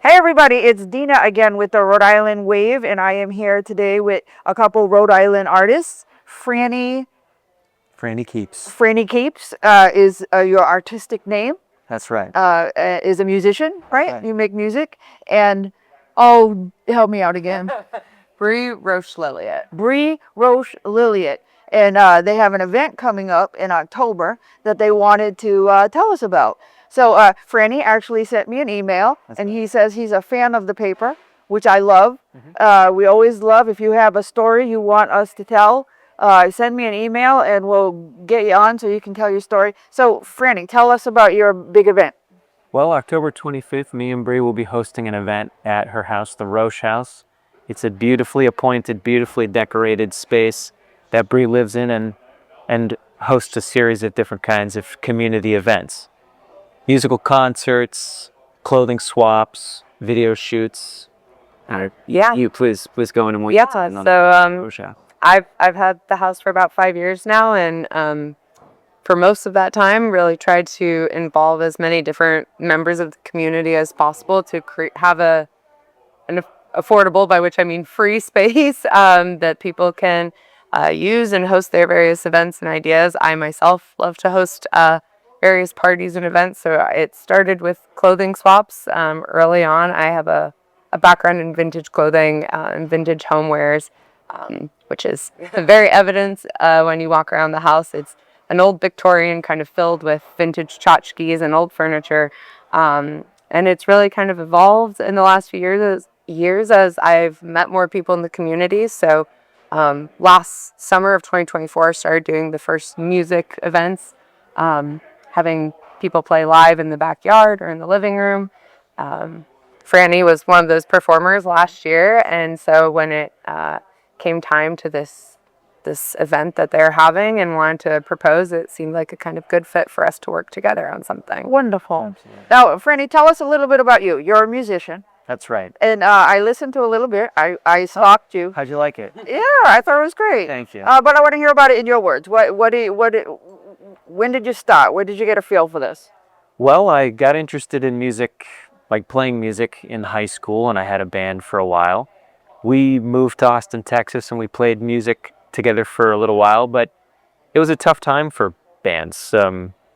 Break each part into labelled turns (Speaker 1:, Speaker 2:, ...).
Speaker 1: Hey everybody, it's Dina again with the Rhode Island Wave, and I am here today with a couple Rhode Island artists. Franny
Speaker 2: Keeps.
Speaker 1: Franny Keeps is your artistic name.
Speaker 2: That's right.
Speaker 1: Is a musician, right?
Speaker 2: Right.
Speaker 1: You make music, and oh, help me out again.
Speaker 3: Brie Roche-Lilliott.
Speaker 1: Brie Roche-Lilliott, and they have an event coming up in October that they wanted to tell us about. So Franny actually sent me an email, and he says he's a fan of the paper, which I love. We always love if you have a story you want us to tell, send me an email and we'll get you on so you can tell your story. So Franny, tell us about your big event.
Speaker 2: Well, October 25th, me and Brie will be hosting an event at her house, the Rausch Haus. It's a beautifully appointed, beautifully decorated space that Brie lives in and hosts a series of different kinds of community events. Musical concerts, clothing swaps, video shoots.
Speaker 3: Yeah.
Speaker 2: You please go in and
Speaker 3: Yeah. So I've had the house for about 5 years now, and for most of that time, really tried to involve as many different members of the community as possible to have an affordable, by which I mean free space that people can use and host their various events and ideas. I myself love to host various parties and events, so it started with clothing swaps early on. I have a background in vintage clothing and vintage homewares, which is very evident when you walk around the house. It's an old Victorian kind of filled with vintage tchotchkes and old furniture, and it's really kind of evolved in the last few years as I've met more people in the community. So last summer of 2024, I started doing the first music events, having people play live in the backyard or in the living room. Franny was one of those performers last year, and so when it came time to this event that they're having and wanted to propose, it seemed like a kind of good fit for us to work together on something.
Speaker 1: Wonderful.
Speaker 2: Absolutely.
Speaker 1: Now, Franny, tell us a little bit about you. You're a musician.
Speaker 2: That's right.
Speaker 1: And I listened to a little bit. I stalked you.
Speaker 2: How'd you like it?
Speaker 1: Yeah, I thought it was great.
Speaker 2: Thank you.
Speaker 1: But I want to hear about it in your words. When did you start? Where did you get a feel for this?
Speaker 2: Well, I got interested in music, like playing music in high school, and I had a band for a while. We moved to Austin, Texas, and we played music together for a little while, but it was a tough time for bands.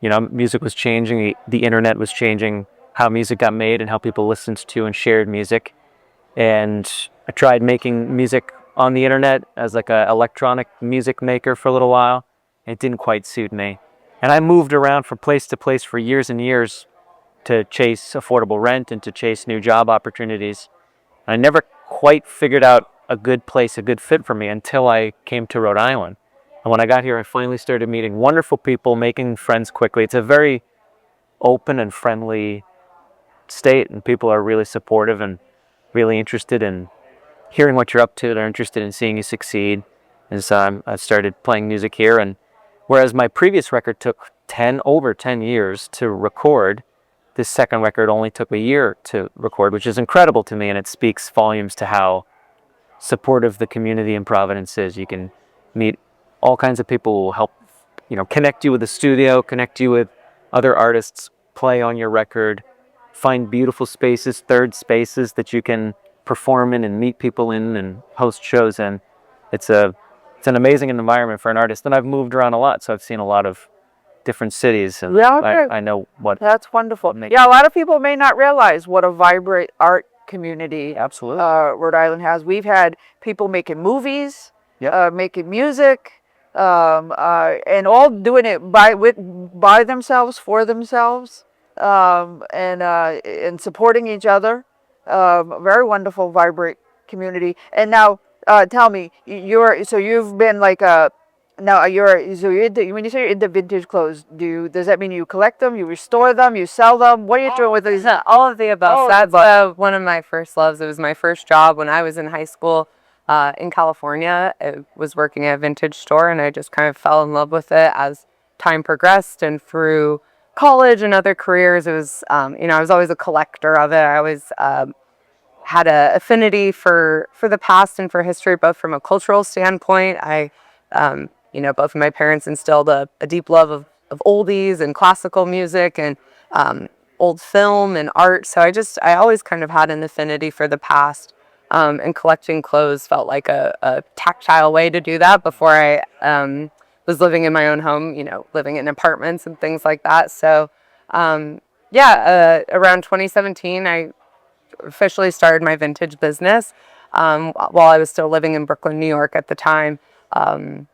Speaker 2: Music was changing, the internet was changing how music got made and how people listened to and shared music. And I tried making music on the internet as like an electronic music maker for a little while. It didn't quite suit me. And I moved around from place to place for years and years to chase affordable rent and to chase new job opportunities. I never quite figured out a good place, a good fit for me until I came to Rhode Island. And when I got here, I finally started meeting wonderful people, making friends quickly. It's a very open and friendly state, and people are really supportive and really interested in hearing what you're up to. They're interested in seeing you succeed. And so I started playing music here. And whereas my previous record took over 10 years to record, this second record only took a year to record, which is incredible to me, and it speaks volumes to how supportive the community in Providence is. You can meet all kinds of people who will help, connect you with the studio, connect you with other artists, play on your record, find beautiful spaces, third spaces that you can perform in and meet people in and host shows in. It's an amazing environment for an artist. And I've moved around a lot, so I've seen a lot of different cities, and I know what.
Speaker 1: That's wonderful. Yeah, a lot of people may not realize what a vibrant art community
Speaker 2: Absolutely.
Speaker 1: Rhode Island has. We've had people making movies,
Speaker 2: Yep.
Speaker 1: making music, and all doing it by themselves, for themselves, and supporting each other. Very wonderful, vibrant community. And now, tell me, you've been like a. Now when you say you're into vintage clothes, does that mean you collect them, you restore them, you sell them? What are you doing with these?
Speaker 3: All of the above. That's one of my first loves. It was my first job when I was in high school in California. I was working at a vintage store, and I just kind of fell in love with it as time progressed. And through college and other careers, it was, I was always a collector of it. I always had an affinity for the past and for history, both from a cultural standpoint. Both of my parents instilled a deep love of oldies and classical music, and old film and art. So I always kind of had an affinity for the past. And collecting clothes felt like a tactile way to do that before I was living in my own home, living in apartments and things like that. So, around 2017, I officially started my vintage business while I was still living in Brooklyn, New York at the time. And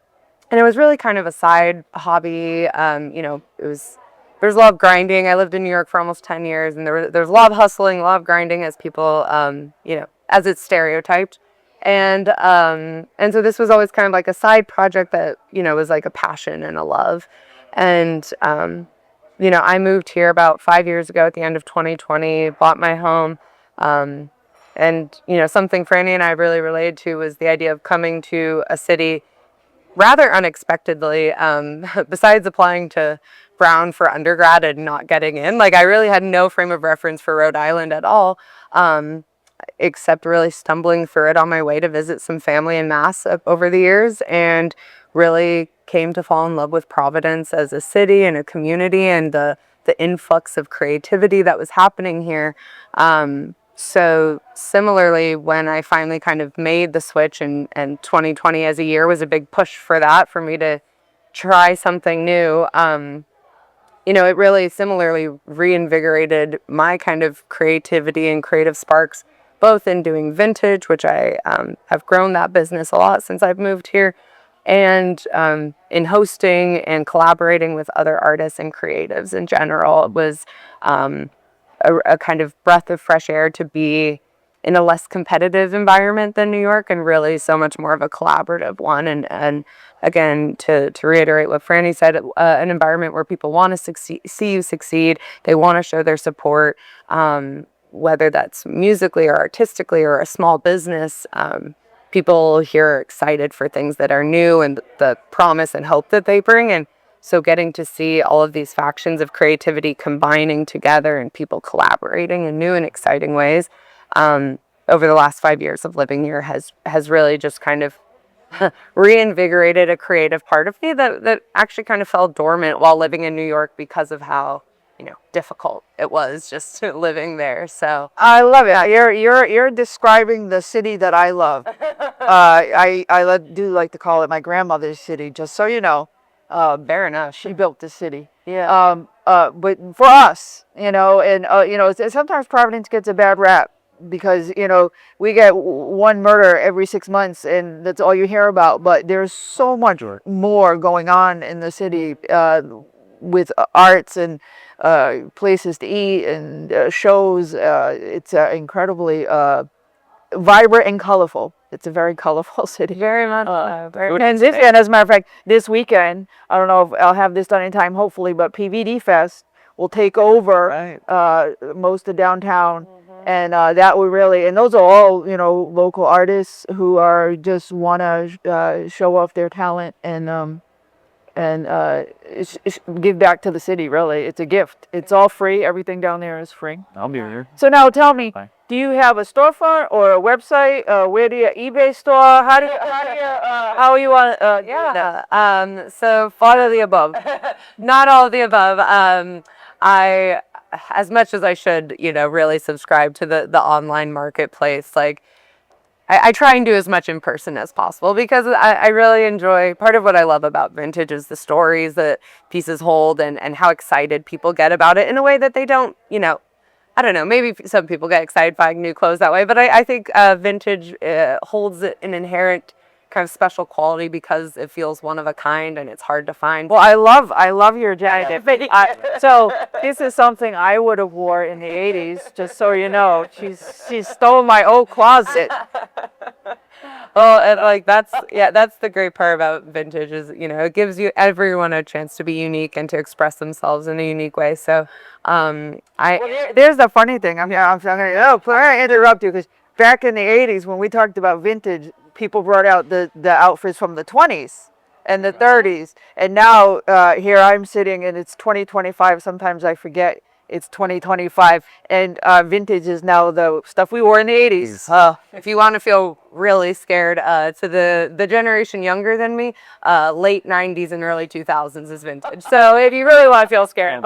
Speaker 3: it was really kind of a side hobby. There's a lot of grinding. I lived in New York for almost 10 years, and there's a lot of hustling, a lot of grinding as people, as it's stereotyped. And so this was always kind of like a side project that, was like a passion and a love. And, I moved here about 5 years ago at the end of 2020, bought my home. And, something Franny and I really related to was the idea of coming to a city rather unexpectedly, besides applying to Brown for undergrad and not getting in. Like, I really had no frame of reference for Rhode Island at all, except really stumbling through it on my way to visit some family in Mass over the years, and really came to fall in love with Providence as a city and a community, and the influx of creativity that was happening here. So similarly, when I finally kind of made the switch, and 2020 as a year was a big push for that, for me to try something new, it really similarly reinvigorated my kind of creativity and creative sparks, both in doing vintage, which I have grown that business a lot since I've moved here, and in hosting and collaborating with other artists and creatives in general. It was a kind of breath of fresh air to be in a less competitive environment than New York, and really so much more of a collaborative one. And again, to reiterate what Franny said, an environment where people want to see you succeed. They want to show their support, whether that's musically or artistically or a small business. People here are excited for things that are new and the promise and hope that they bring. And so getting to see all of these factions of creativity combining together and people collaborating in new and exciting ways over the last 5 years of living here has really just kind of reinvigorated a creative part of me that actually kind of fell dormant while living in New York because of how difficult it was just living there. So
Speaker 1: I love it. You're describing the city that I love. I do like to call it my grandmother's city, just so you know.
Speaker 3: Fair enough.
Speaker 1: She built the city.
Speaker 3: Yeah.
Speaker 1: But for us, sometimes Providence gets a bad rap because, we get one murder every 6 months and that's all you hear about. But there's so much more going on in the city with arts and places to eat and shows. It's incredibly vibrant and colorful. It's a very colorful city.
Speaker 3: Very much.
Speaker 1: And as a matter of fact, this weekend, I don't know if I'll have this done in time, hopefully, but PVD Fest will take over most of downtown. And that would really, and those are all, local artists who are just want to show off their talent and give back to the city, really. It's a gift. It's all free. Everything down there is free.
Speaker 2: I'll be here.
Speaker 1: So now tell me,
Speaker 2: Bye.
Speaker 1: do you have a storefront or a website? Where do you eBay store? How you want?
Speaker 3: So all of the above, not all of the above. I, as much as I should, really subscribe to the online marketplace, like I try and do as much in person as possible because I really enjoy, part of what I love about vintage is the stories that pieces hold and how excited people get about it in a way that they don't, I don't know, maybe some people get excited buying new clothes that way, but I think vintage holds an inherent kind of special quality because it feels one of a kind and it's hard to find.
Speaker 1: Well, I love your jacket. So this is something I would have wore in the 80s, just so you know. She stole my old closet.
Speaker 3: Well, and that's the great part about vintage is, it gives everyone a chance to be unique and to express themselves in a unique way. So,
Speaker 1: there's the funny thing. I'm going to interrupt you because back in the 80s when we talked about vintage, people brought out the outfits from the 20s and the 30s. And now here I'm sitting and it's 2025. Sometimes I forget. it's 2025, and vintage is now the stuff we wore in the 80s.
Speaker 3: If you want to feel really scared, to the generation younger than me, late 90s and early 2000s is vintage. So if you really want to feel scared,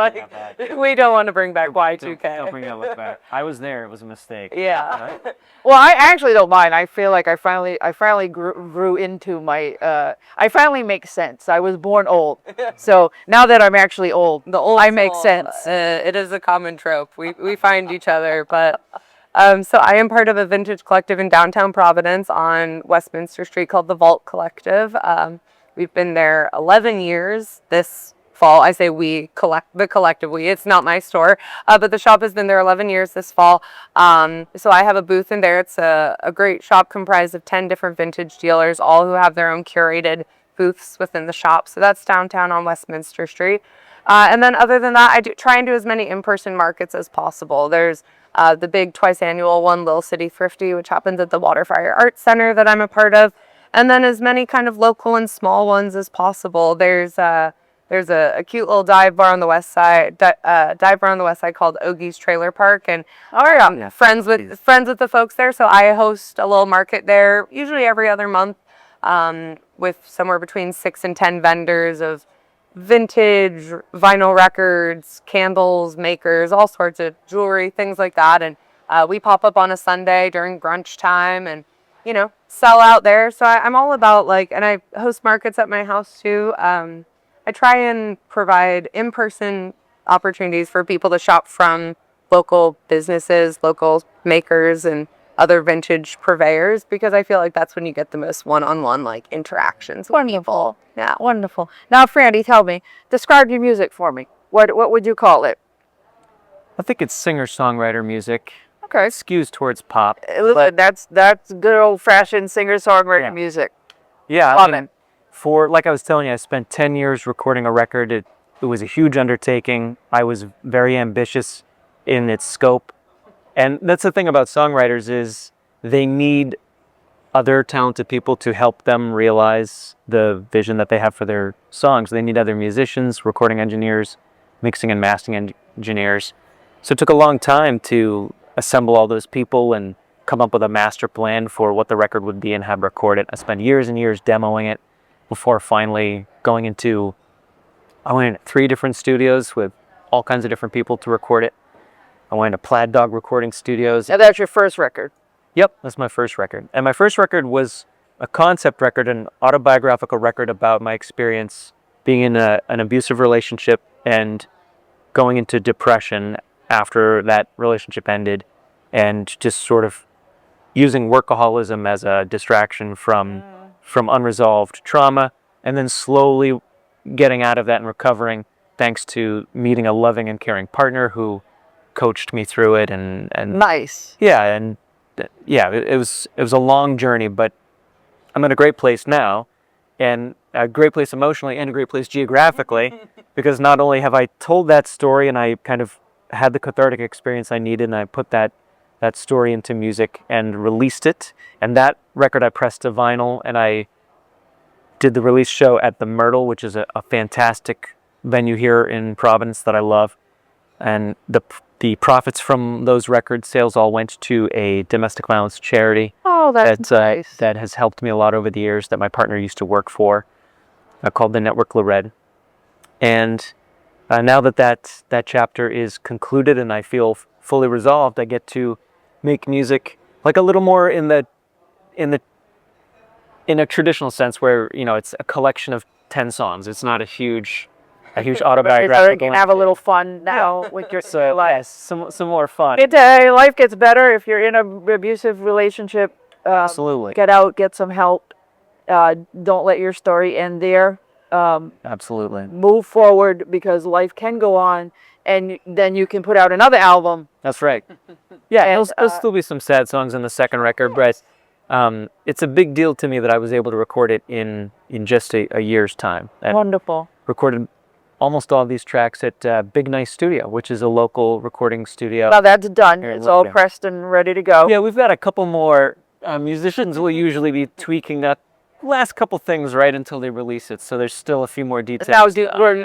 Speaker 3: we don't want to bring back Y2K.
Speaker 2: Don't bring that look back. I was there. It was a mistake.
Speaker 3: Yeah.
Speaker 1: Well, I actually don't mind. I feel like I finally grew into my. I finally make sense. I was born old, so now that I'm actually old, I make sense.
Speaker 3: It is a common trope. We find each other, but. So I am part of a vintage collective in downtown Providence on Westminster Street called the Vault Collective. We've been there 11 years this fall. I say we, the collective we. It's not my store, but the shop has been there 11 years this fall. So I have a booth in there. It's a great shop comprised of 10 different vintage dealers, all who have their own curated booths within the shop. So that's downtown on Westminster Street. And then other than that, I try and do as many in-person markets as possible. There's the big twice annual one, Little City Thrifty, which happens at the Waterfire Arts Center that I'm a part of. And then as many kind of local and small ones as possible. There's a cute little dive bar on the west side, called Ogie's Trailer Park, and friends with the folks there. So I host a little market there, usually every other month, with somewhere between 6 and 10 vendors of vintage vinyl records, candles, makers, all sorts of jewelry, things like that. And we pop up on a Sunday during brunch time and, sell out there. So I'm all about and I host markets at my house too. I try and provide in-person opportunities for people to shop from local businesses, local makers, and other vintage purveyors, because I feel like that's when you get the most one-on-one interactions.
Speaker 1: Wonderful. Yeah, wonderful. Now, Franny, tell me, describe your music for me. What would you call it?
Speaker 2: I think it's singer-songwriter music.
Speaker 1: Okay.
Speaker 2: It skews towards pop.
Speaker 1: Listen, that's good old-fashioned singer-songwriter music.
Speaker 2: Yeah,
Speaker 1: Love it.
Speaker 2: Like I was telling you, I spent 10 years recording a record. It was a huge undertaking. I was very ambitious in its scope. And that's the thing about songwriters is they need other talented people to help them realize the vision that they have for their songs. They need other musicians, recording engineers, mixing and mastering engineers. So it took a long time to assemble all those people and come up with a master plan for what the record would be and have record it. I spent years and years demoing it before finally going into, I went into 3 different studios with all kinds of different people to record it. I went to Plaid Dog recording studios.
Speaker 1: Now, that's your first record.
Speaker 2: Yep, that's my first record. And my first record was a concept record, an autobiographical record about my experience being in an abusive relationship and going into depression after that relationship ended, and just sort of using workaholism as a distraction from unresolved trauma, and then slowly getting out of that and recovering thanks to meeting a loving and caring partner who coached me through it. And
Speaker 1: Nice.
Speaker 2: Yeah, and it was a long journey, but I'm in a great place now, and a great place emotionally and a great place geographically, because not only have I told that story and I kind of had the cathartic experience I needed, and I put that story into music and released it, and that record I pressed to vinyl, and I did the release show at the Myrtle, which is a fantastic venue here in Providence that I love, and the profits from those record sales all went to a domestic violence charity.
Speaker 1: Oh, that's nice.
Speaker 2: That has helped me a lot over the years, that my partner used to work for, called the Network Lorette. And now that chapter is concluded and I feel fully resolved, I get to make music like a little more in a traditional sense, where it's a collection of 10 songs. It's not a huge autobiographical.
Speaker 1: You can have a little fun now with your life.
Speaker 2: Some more fun.
Speaker 1: Life gets better if you're in an abusive relationship.
Speaker 2: Absolutely.
Speaker 1: Get out, get some help. Don't let your story end there.
Speaker 2: Absolutely.
Speaker 1: Move forward, because life can go on, and then you can put out another album.
Speaker 2: That's right. Yeah, there'll still be some sad songs in the second record, but it's a big deal to me that I was able to record it in just a year's time. And
Speaker 1: Wonderful.
Speaker 2: recorded almost all of these tracks at Big Nice Studio, which is a local recording studio.
Speaker 1: Now that's done.
Speaker 2: Here in
Speaker 1: It's all
Speaker 2: Lauderdale.
Speaker 1: pressed and ready to go.
Speaker 2: Yeah, we've got a couple more musicians. Will usually be tweaking that last couple things right until they release it. So there's still a few more details.
Speaker 1: Now,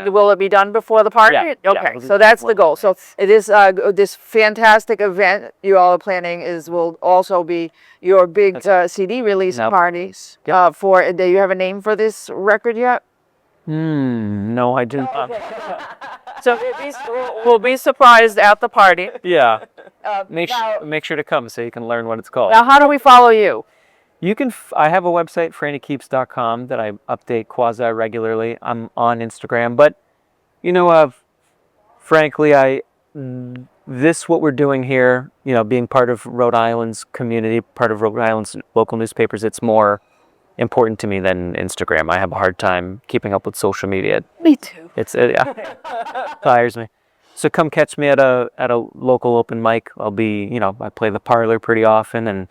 Speaker 1: will it be done before the party?
Speaker 2: Yeah,
Speaker 1: Okay,
Speaker 2: yeah.
Speaker 1: so that's the goal. So this fantastic event you all are planning will also be your big CD release
Speaker 2: Nope.
Speaker 1: parties.
Speaker 2: Yep.
Speaker 1: Do you have a name for this record yet?
Speaker 2: No, I didn't.
Speaker 1: So we'll be surprised at the party.
Speaker 2: Yeah. Make sure to come so you can learn what it's called.
Speaker 1: Now, how do we follow you?
Speaker 2: You can. I have a website, frannykeeps.com, that I update quasi regularly. I'm on Instagram, but frankly, what we're doing here, being part of Rhode Island's community, part of Rhode Island's local newspapers, it's more important to me than Instagram. I have a hard time keeping up with social media.
Speaker 1: Me too.
Speaker 2: Tires me. So come catch me at a local open mic. I'll be, I play the Parlor pretty often, and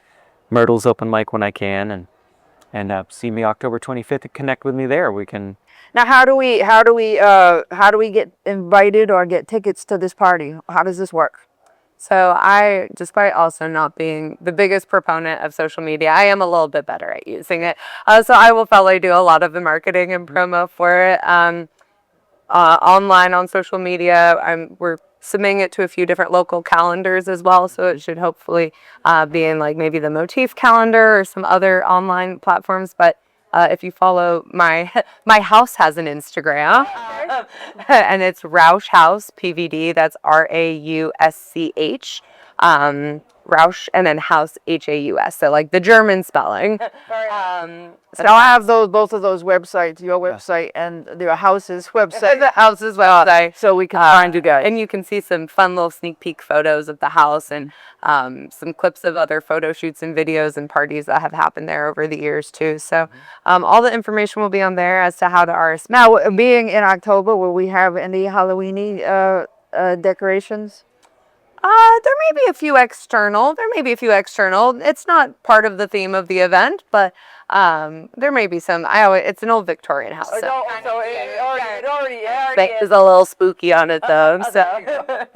Speaker 2: Myrtle's open mic when I can, and see me October 25th and connect with me there. We can.
Speaker 1: Now, how do we get invited or get tickets to this party? How does this work?
Speaker 3: So I, despite also not being the biggest proponent of social media, I am a little bit better at using it. So I will probably do a lot of the marketing and promo for it online on social media. We're submitting it to a few different local calendars as well, so it should hopefully be in like maybe the Motif calendar or some other online platforms. But if you follow my house has an Instagram, and it's Rausch Haus PVD. That's RAUSCH. Rausch and then Haus HAUS. So like the German spelling.
Speaker 1: So I have both of those websites, your website and your house's website.
Speaker 3: The house's website.
Speaker 1: So we can find you guys.
Speaker 3: And you can see some fun little sneak peek photos of the house and some clips of other photo shoots and videos and parties that have happened there over the years too. So all the information will be on there as to how to RSVP.
Speaker 1: Now, being in October, will we have any Halloweeny decorations?
Speaker 3: There may be a few external. It's not part of the theme of the event, but there may be some. It's an old Victorian house. So it is a little spooky on it though. So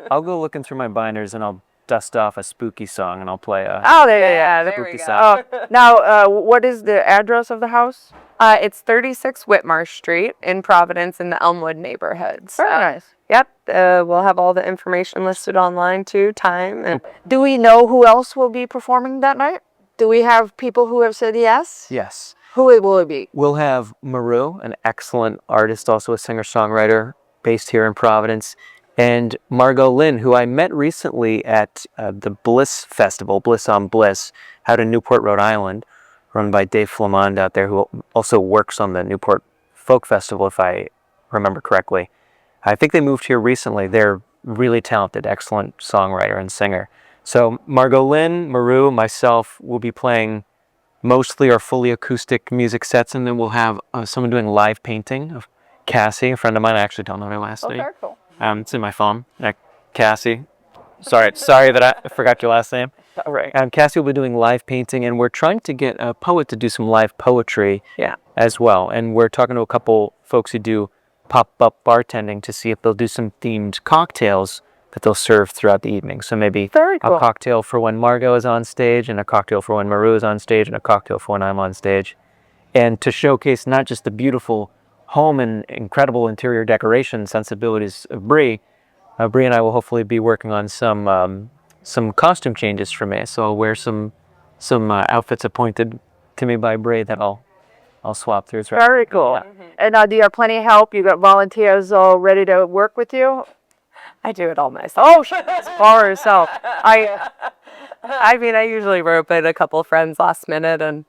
Speaker 2: I'll go looking through my binders and I'll dust off a spooky song and I'll play a
Speaker 3: there
Speaker 2: spooky
Speaker 3: we go.
Speaker 2: song.
Speaker 1: Now, what is the address of the house?
Speaker 3: It's 36 Whitmarsh Street in Providence in the Elmwood neighborhood. So,
Speaker 1: Very nice.
Speaker 3: Yep, we'll have all the information listed online too, time. And
Speaker 1: Do we know who else will be performing that night? Do we have people who have said yes?
Speaker 2: Yes.
Speaker 1: Who will it be?
Speaker 2: We'll have Marou, an excellent artist, also a singer-songwriter based here in Providence, and Margeaux Lynn, who I met recently at the Bliss Festival, Bliss on Bliss, out in Newport, Rhode Island, run by Dave Flamond out there, who also works on the Newport Folk Festival, if I remember correctly. I think they moved here recently. They're really talented, excellent songwriter and singer. So Margeaux Lynn, Marou, myself will be playing mostly or fully acoustic music sets, and then we'll have someone doing live painting of Cassie, a friend of mine. I actually don't know her last name.
Speaker 1: Very cool.
Speaker 2: It's in my phone. Cassie. Sorry that I forgot your last name.
Speaker 1: All right.
Speaker 2: Cassie will be doing live painting, and we're trying to get a poet to do some live poetry as well. And we're talking to a couple folks who do pop-up bartending to see if they'll do some themed cocktails that they'll serve throughout the evening. So maybe
Speaker 1: Very cool.
Speaker 2: a cocktail for when Margeaux is on stage, and a cocktail for when Marou is on stage, and a cocktail for when I'm on stage. And to showcase not just the beautiful home and incredible interior decoration sensibilities of Brie, Brie and I will hopefully be working on some costume changes for me. So I'll wear some outfits appointed to me by Brie that I'll swap through.
Speaker 1: Very cool. And do you have plenty of help? You got volunteers all ready to work with you?
Speaker 3: I do it all myself. Oh, she's all herself. I mean, I usually rope in a couple friends last minute and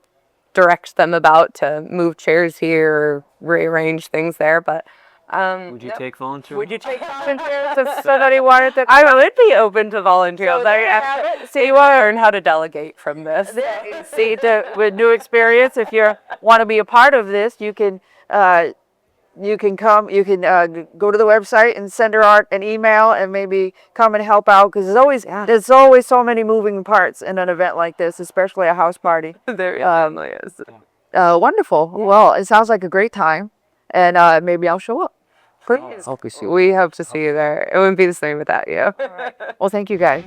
Speaker 3: direct them about to move chairs here or rearrange things there. But
Speaker 2: would you take volunteers?
Speaker 1: Would you take volunteers if somebody wanted to?
Speaker 3: I would be open to volunteers.
Speaker 1: So there you have it.
Speaker 3: See, I learn how to delegate from this.
Speaker 1: See, with new experience, if you want to be a part of this, you can come. You can go to the website and send her an email and maybe come and help out, because there's always so many moving parts in an event like this, especially a house party.
Speaker 3: There is.
Speaker 1: Wonderful. Well, it sounds like a great time, and maybe I'll show up. Please.
Speaker 3: We hope to see you there. It wouldn't be the same without you.
Speaker 1: Well, thank you guys.